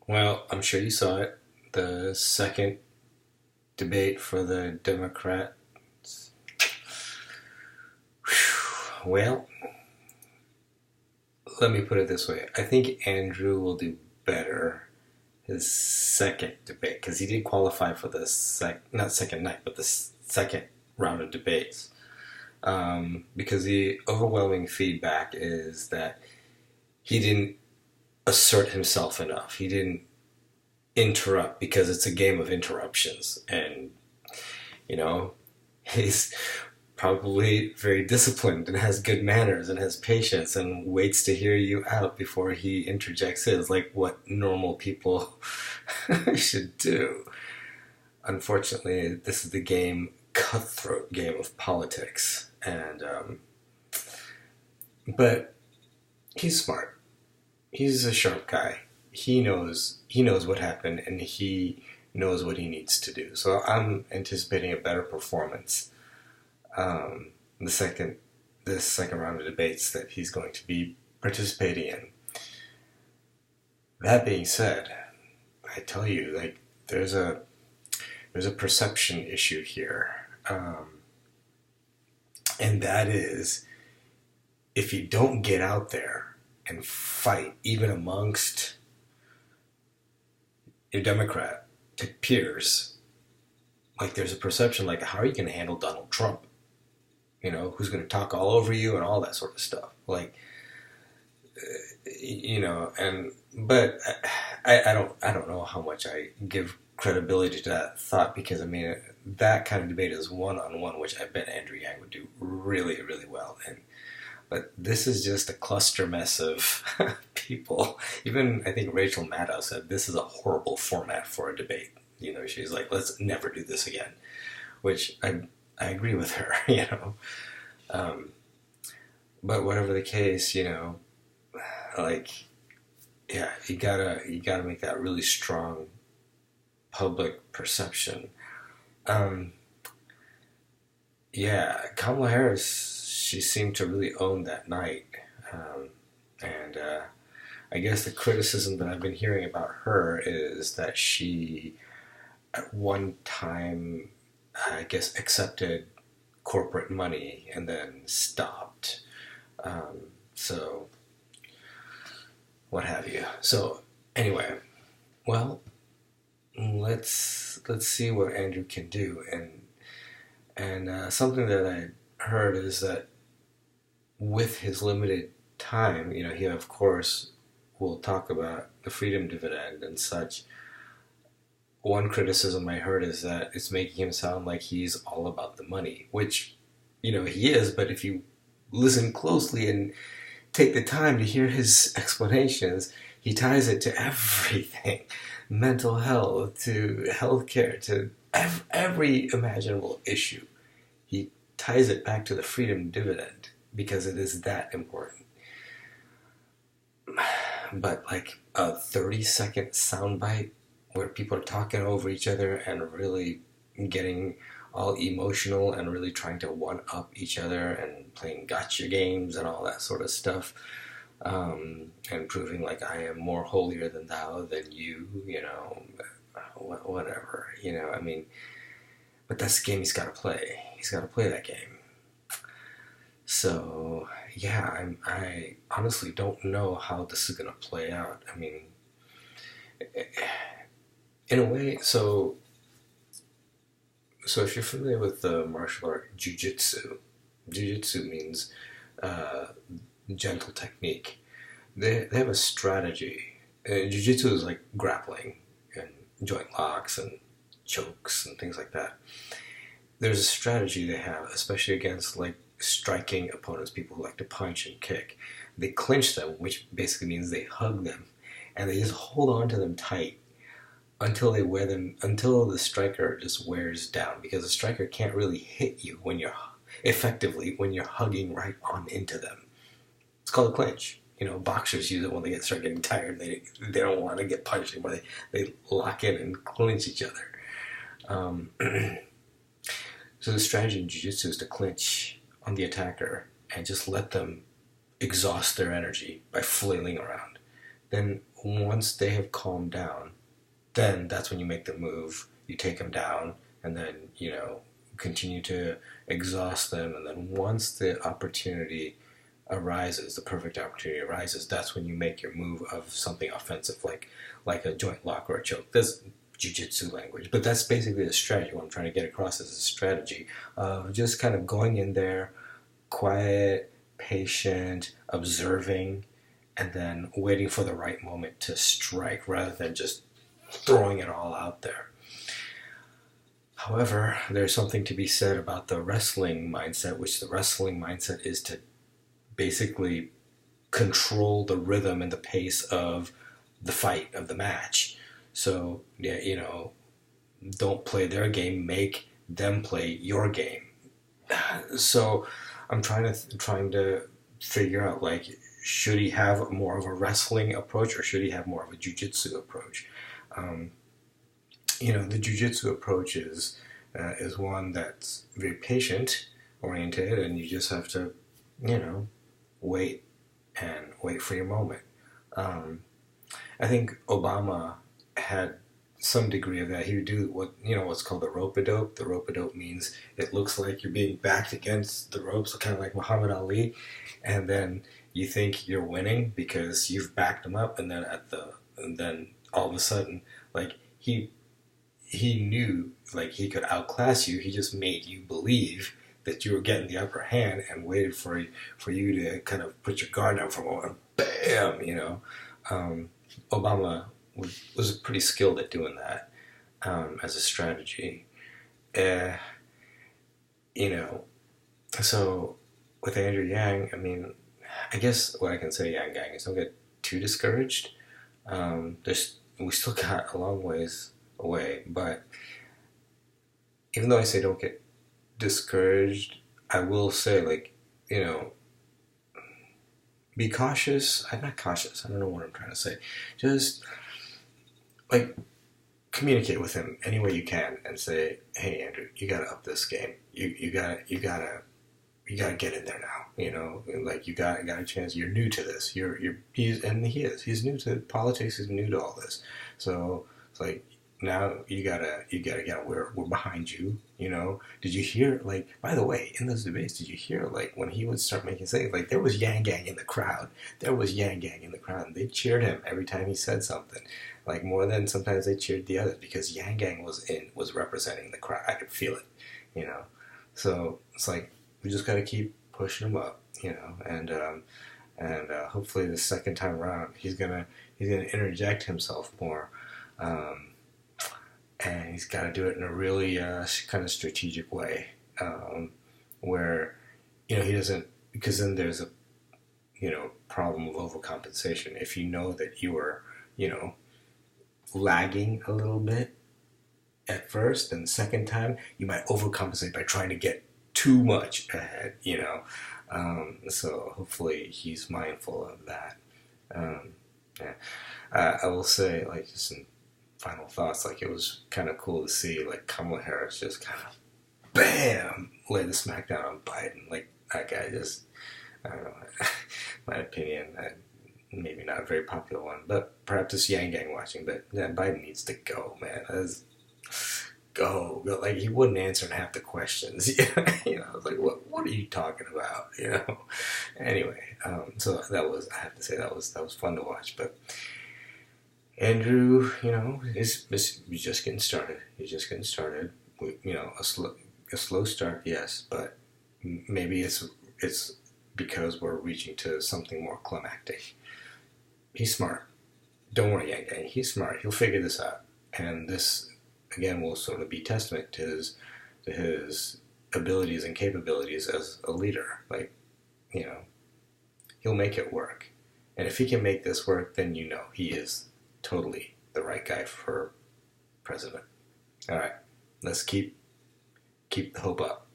Well, I'm sure you saw it. The second debate for the Democrats. Well, let me put it this way. I think Andrew will do better his second debate because he did qualify for the not second night, but the second round of debates. Because the overwhelming feedback is that he didn't assert himself enough. He didn't interrupt because it's a game of interruptions, and you know he's probably very disciplined and has good manners and has patience and waits to hear you out before he interjects his, like what normal people should do. Unfortunately, this is the cutthroat game of politics, and but he's smart. He's a sharp guy. He knows what happened, and he knows what he needs to do. So I'm anticipating a better performance. The second this second round of debates that he's going to be participating in. That being said, I tell you, like there's a perception issue here, and that is if you don't get out there and fight, even amongst your Democrat peers, like there's a perception like, how are you going to handle Donald Trump? Who's going to talk all over you and all that sort of stuff. Like, and but I don't know how much I give credibility to that thought because I mean that kind of debate is one on one, which I bet Andrew Yang would do really really well. But this is just a cluster mess of people. Even I think Rachel Maddow said this is a horrible format for a debate. She's like, let's never do this again, which I agree with her. Um, but whatever the case, like, yeah, you gotta make that really strong public perception. Um, yeah, Kamala Harris, she seemed to really own that night, and I guess the criticism that I've been hearing about her is that she, at one time, I guess, accepted corporate money and then stopped. So what have you. So anyway, well, let's see what Andrew can do. And something that I heard is that with his limited time, he of course will talk about the freedom dividend and such. One criticism I heard is that it's making him sound like he's all about the money, which, he is, but if you listen closely and take the time to hear his explanations, he ties it to everything mental health, to healthcare, to every imaginable issue. He ties it back to the freedom dividend because it is that important. But like a 30-second soundbite where people are talking over each other and really getting all emotional and really trying to one up each other and playing gotcha games and all that sort of stuff, and proving like I am more holier than thou than you, whatever, I mean, but that's the game he's got to play. He's got to play that game. So yeah, I honestly don't know how this is gonna play out. I mean, in a way, so if you're familiar with the martial art jujitsu means uh, gentle technique. They have a strategy. Jiu-jitsu is like grappling and joint locks and chokes and things like that. There's a strategy they have, especially against like striking opponents, people who like to punch and kick. They clinch them, which basically means they hug them, and they just hold on to them tight until the striker just wears down, because the striker can't really hit you when you're hugging right on into them. It's called a clinch. Boxers use it when they start getting tired. They don't want to get punched anymore. They lock in and clinch each other. Um, so the strategy in jiu-jitsu is to clinch on the attacker and just let them exhaust their energy by flailing around. Then once they have calmed down, then that's when you make the move. You take them down, and then, continue to exhaust them. And then once the opportunity arises, the perfect opportunity arises, that's when you make your move of something offensive, like a joint lock or a choke. There's jiu-jitsu language, but that's basically the strategy. What I'm trying to get across is a strategy of just kind of going in there, quiet, patient, observing, and then waiting for the right moment to strike rather than just throwing it all out there. However, there's something to be said about the wrestling mindset, which the wrestling mindset is to basically control the rhythm and the pace of the fight, of the match. So, yeah, don't play their game, make them play your game. So I'm trying to figure out, like, should he have more of a wrestling approach or should he have more of a jiu-jitsu approach? The jiu-jitsu approach is one that's very patient oriented, and you just have to, wait for your moment. I think Obama had some degree of that. He would do what's called the rope-a-dope. The rope-a-dope means it looks like you're being backed against the ropes, kind of like Muhammad Ali, and then you think you're winning because you've backed him up, and then all of a sudden, like, he knew, like, he could outclass you. He just made you believe that you were getting the upper hand and waited for you to kind of put your guard down for a moment. Bam, Obama was pretty skilled at doing that as a strategy. So with Andrew Yang, I mean, I guess what I can say, Yang Gang, is don't get too discouraged. We still got a long ways away, but even though I say don't get discouraged, I will say, like, be cautious. I'm not cautious. I don't know what I'm trying to say. Just, like, communicate with him any way you can and say, hey, Andrew, you gotta up this game. You gotta get in there now. Like, you got a chance. You're new to this. He's new to politics. He's new to all this. So it's like, now you gotta get. We're behind you. Did you hear? Like, by the way, in those debates, did you hear, like, when he would start making things, like, there was Yang Gang in the crowd. And they cheered him every time he said something. Like, more than sometimes they cheered the others, because Yang Gang was representing the crowd. I could feel it. So it's like, we just gotta keep pushing him up. And hopefully the second time around he's gonna interject himself more. And he's got to do it in a really kind of strategic way, where, he doesn't, because then there's a, problem of overcompensation. If you know that you are, lagging a little bit at first, then second time, you might overcompensate by trying to get too much ahead, So hopefully he's mindful of that. I will say, like, just in final thoughts, like, it was kind of cool to see, like, Kamala Harris just kind of bam lay the smackdown on Biden. Like, that guy just, I don't know, my opinion, maybe not a very popular one, but perhaps it's Yang Gang watching, but yeah, Biden needs to go, man. Go. Like, he wouldn't answer half the questions. I was like, what are you talking about? Anyway, so that was, I have to say, that was fun to watch. But Andrew, he's just getting started. He's just getting started. A slow start, yes, but maybe it's because we're reaching to something more climactic. He's smart. Don't worry, Yang Gang. He's smart. He'll figure this out, and this, again, will sort of be testament to his abilities and capabilities as a leader. Like, he'll make it work, and if he can make this work, then he is totally the right guy for president. All right, let's keep the hope up.